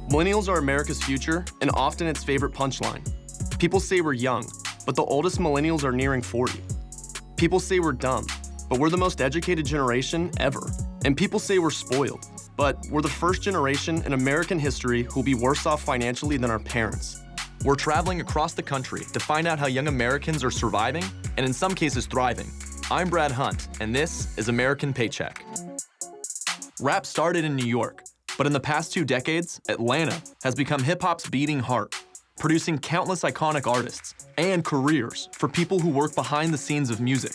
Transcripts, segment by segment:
Millennials are America's future, and often its favorite punchline. People say we're young, but the oldest millennials are nearing 40. People say we're dumb, but we're the most educated generation ever. And people say we're spoiled, but we're the first generation in American history who'll be worse off financially than our parents. We're traveling across the country to find out how young Americans are surviving, and in some cases thriving. I'm Brad Hunt, and this is American Paycheck. Rap started in New York, but in the past 2 decades, Atlanta has become hip-hop's beating heart, producing countless iconic artists and careers for people who work behind the scenes of music.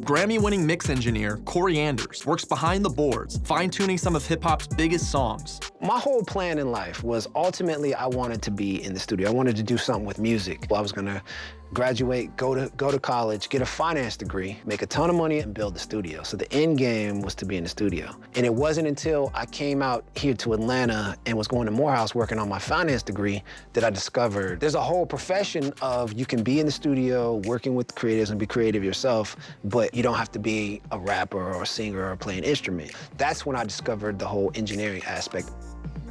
Grammy-winning mix engineer Corey Anders works behind the boards, fine-tuning some of hip-hop's biggest songs. My whole plan in life was ultimately I wanted to be in the studio. I wanted to do something with music. I was gonna graduate, go to college, get a finance degree, make a ton of money, and build a studio. So the end game was to be in the studio. And it wasn't until I came out here to Atlanta and was going to Morehouse working on my finance degree that I discovered there's a whole profession of you can be in the studio working with creatives and be creative yourself, but you don't have to be a rapper or a singer or play an instrument. That's when I discovered the whole engineering aspect.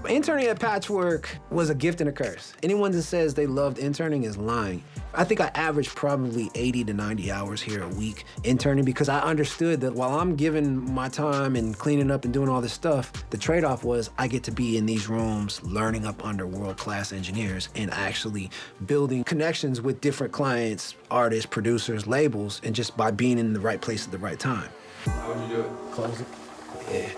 Interning at Patchwork was a gift and a curse. Anyone that says they loved interning is lying. I think I averaged probably 80 to 90 hours here a week interning because I understood that while I'm giving my time and cleaning up and doing all this stuff, the trade-off was I get to be in these rooms learning up under world-class engineers and actually building connections with different clients, artists, producers, labels, and just by being in the right place at the right time. How would you do it? Close it. Yeah.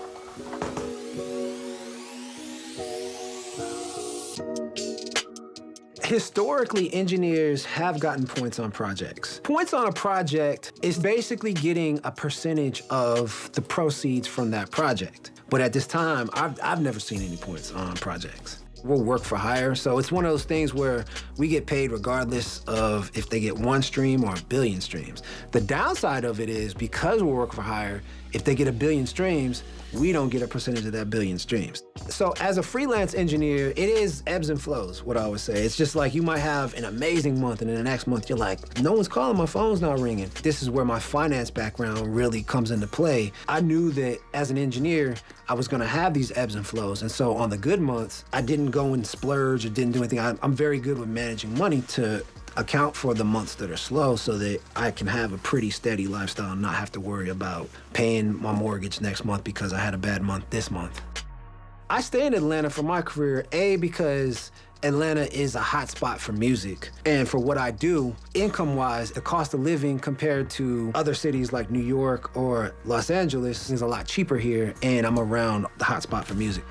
Historically, engineers have gotten points on projects. Points on a project is basically getting a percentage of the proceeds from that project. But at this time, I've never seen any points on projects. We'll work for hire, so it's one of those things where we get paid regardless of if they get 1 stream or 1 billion streams. The downside of it is because we work for hire, if they get 1 billion streams, we don't get a percentage of that 1 billion streams. So as a freelance engineer, it is ebbs and flows, what I always say. It's just like you might have an amazing month and then the next month you're like, no one's calling, my phone's not ringing. This is where my finance background really comes into play. I knew that as an engineer, I was gonna have these ebbs and flows. And so on the good months, I didn't go and splurge or didn't do anything. I'm very good with managing money to account for the months that are slow so that I can have a pretty steady lifestyle and not have to worry about paying my mortgage next month because I had a bad month this month. I stay in Atlanta for my career, A, because Atlanta is a hot spot for music. And for what I do, income-wise, the cost of living compared to other cities like New York or Los Angeles is a lot cheaper here, and I'm around the hot spot for music.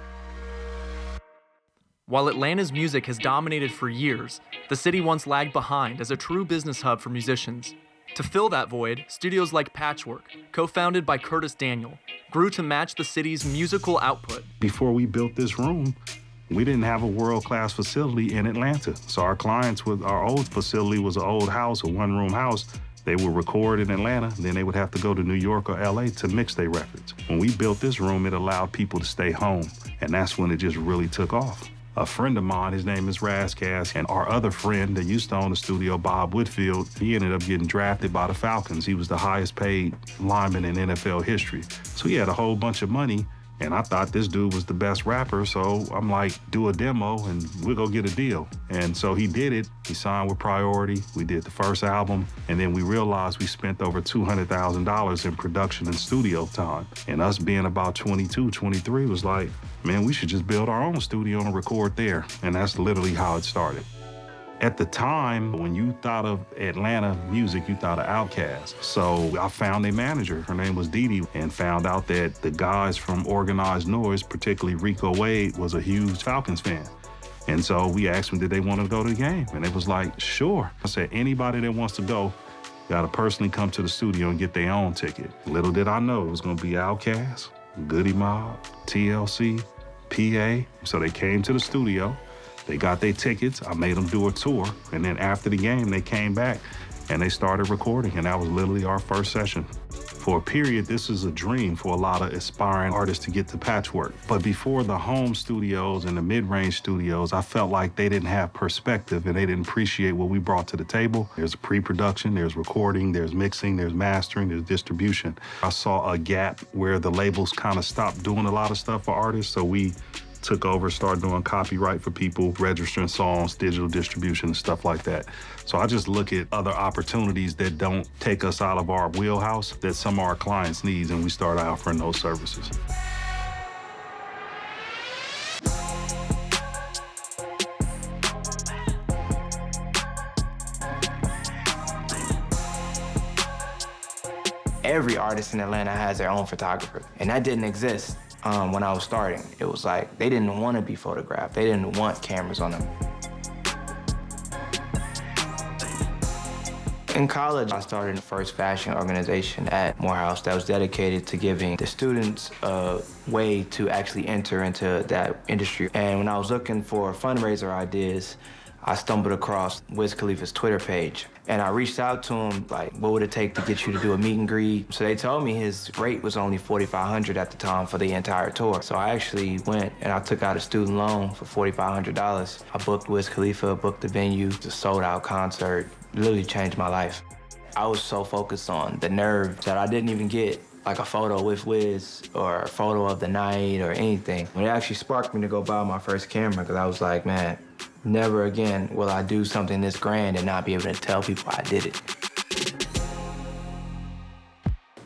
While Atlanta's music has dominated for years, the city once lagged behind as a true business hub for musicians. To fill that void, studios like Patchwork, co-founded by Curtis Daniel, grew to match the city's musical output. Before we built this room, we didn't have a world-class facility in Atlanta. So our clients, our old facility was an old house, a 1-room house. They would record in Atlanta, then they would have to go to New York or LA to mix their records. When we built this room, it allowed people to stay home, and that's when it just really took off. A friend of mine, his name is Razcast, and our other friend that used to own the studio, Bob Whitfield, he ended up getting drafted by the Falcons. He was the highest paid lineman in NFL history. So he had a whole bunch of money, and I thought this dude was the best rapper, so I'm like, do a demo and we'll go get a deal. And so he did it. He signed with Priority. We did the first album, and then we realized we spent over $200,000 in production and studio time. And us being about 22, 23 was like, man, we should just build our own studio and record there. And that's literally how it started. At the time, when you thought of Atlanta music, you thought of Outkast. So I found a manager, her name was Dee Dee, and found out that the guys from Organized Noise, particularly Rico Wade, was a huge Falcons fan. And so we asked them, did they want to go to the game? And it was like, sure. I said, anybody that wants to go, gotta personally come to the studio and get their own ticket. Little did I know it was gonna be Outkast, Goody Mob, TLC, PA. So they came to the studio. They got their tickets. I made them do a tour. And then after the game, they came back and they started recording. And that was literally our first session. For a period, this is a dream for a lot of aspiring artists to get to patchwork. But before the home studios and the mid-range studios, I felt like they didn't have perspective and they didn't appreciate what we brought to the table. There's pre-production, there's recording, there's mixing, there's mastering, there's distribution. I saw a gap where the labels kind of stopped doing a lot of stuff for artists, so we took over, started doing copyright for people, registering songs, digital distribution, and stuff like that. So I just look at other opportunities that don't take us out of our wheelhouse that some of our clients need, and we start offering those services. Every artist in Atlanta has their own photographer, and that didn't exist when I was starting. It was like they didn't want to be photographed. They didn't want cameras on them. In college, I started the first fashion organization at Morehouse that was dedicated to giving the students a way to actually enter into that industry. And when I was looking for fundraiser ideas, I stumbled across Wiz Khalifa's Twitter page. And I reached out to him, like, what would it take to get you to do a meet and greet? So they told me his rate was only $4,500 at the time for the entire tour. So I actually went and I took out a student loan for $4,500. I booked Wiz Khalifa, booked the venue, the sold-out concert. It literally changed my life. I was so focused on the nerve that I didn't even get like a photo with Wiz or a photo of the night or anything. It actually sparked me to go buy my first camera because I was like, man, never again will I do something this grand and not be able to tell people I did it.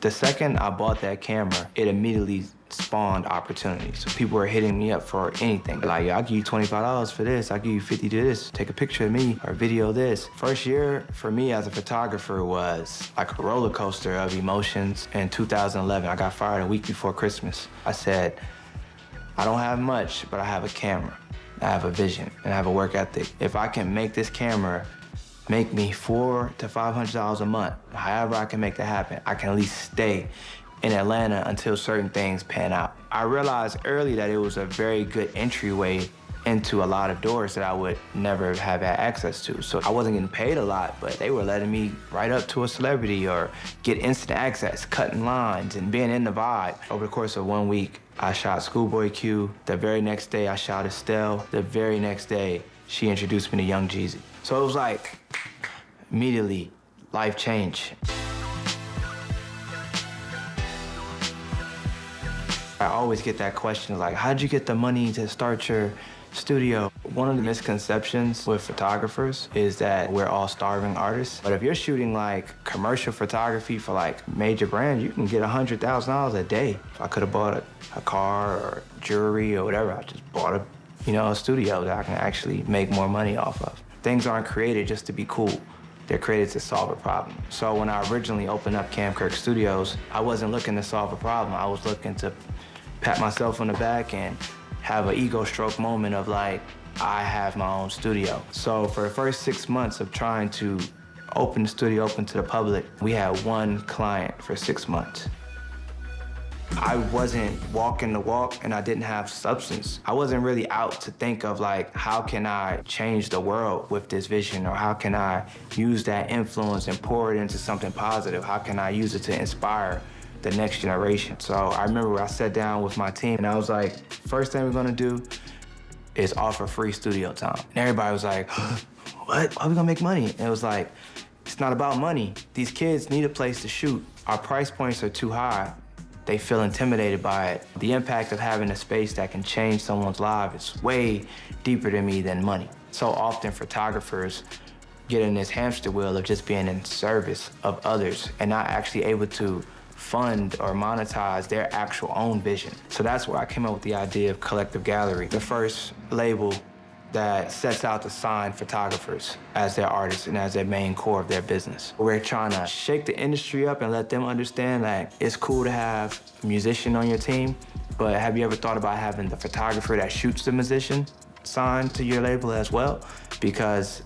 The second I bought that camera, it immediately spawned opportunities. So people were hitting me up for anything. Like, yo, I'll give you $25 for this. I'll give you $50 to this. Take a picture of me or video this. First year for me as a photographer was like a roller coaster of emotions. In 2011, I got fired a week before Christmas. I said, I don't have much, but I have a camera. I have a vision and I have a work ethic. If I can make this camera make me $400 to $500 a month, however I can make that happen, I can at least stay in Atlanta until certain things pan out. I realized early that it was a very good entryway into a lot of doors that I would never have had access to. So I wasn't getting paid a lot, but they were letting me right up to a celebrity or get instant access, cutting lines and being in the vibe. Over the course of 1 week, I shot Schoolboy Q. The very next day, I shot Estelle. The very next day, she introduced me to Young Jeezy. So it was like, immediately, life changed. I always get that question, like, how'd you get the money to start your studio? One of the misconceptions with photographers is that we're all starving artists. But if you're shooting like commercial photography for like major brands, you can get $100,000 a day. I could have bought a car or jewelry or whatever. I just bought a studio that I can actually make more money off of. Things aren't created just to be cool. They're created to solve a problem. So when I originally opened up Cam Kirk Studios, I wasn't looking to solve a problem. I was looking to pat myself on the back and have an ego stroke moment of like, I have my own studio. So for the first 6 months of trying to open the studio, open to the public, we had one client for 6 months. I wasn't walking the walk and I didn't have substance. I wasn't really out to think of like, how can I change the world with this vision, or how can I use that influence and pour it into something positive? How can I use it to inspire the next generation? So I remember I sat down with my team and I was like, first thing we're gonna do is offer free studio time. And everybody was like, what? How are we gonna make money? And it was like, it's not about money. These kids need a place to shoot. Our price points are too high. They feel intimidated by it. The impact of having a space that can change someone's life is way deeper to me than money. So often photographers get in this hamster wheel of just being in service of others and not actually able to fund or monetize their actual own vision. So that's where I came up with the idea of Collective Gallery, the first label that sets out to sign photographers as their artists and as their main core of their business. We're trying to shake the industry up and let them understand that it's cool to have a musician on your team, but have you ever thought about having the photographer that shoots the musician signed to your label as well? Because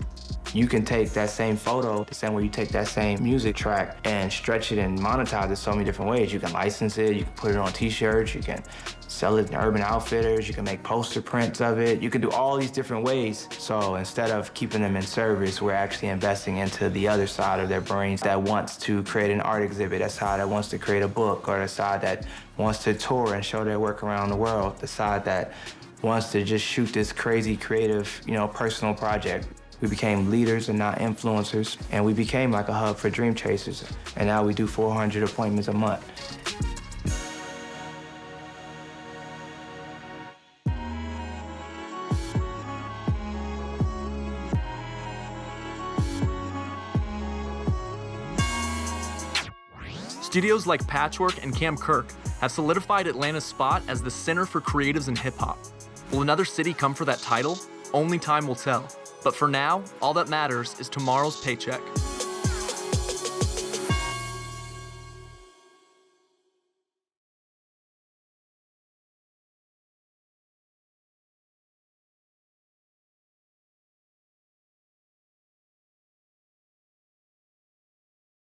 You can take that same photo, the same way you take that same music track and stretch it and monetize it so many different ways. You can license it, you can put it on t-shirts, you can sell it in Urban Outfitters, you can make poster prints of it. You can do all these different ways. So instead of keeping them in service, we're actually investing into the other side of their brains that wants to create an art exhibit, that side that wants to create a book, or the side that wants to tour and show their work around the world, the side that wants to just shoot this crazy creative, personal project. We became leaders and not influencers, and we became like a hub for dream chasers. And now we do 400 appointments a month. Studios like Patchwork and Cam Kirk have solidified Atlanta's spot as the center for creatives in hip-hop. Will another city come for that title? Only time will tell. But for now, all that matters is tomorrow's paycheck.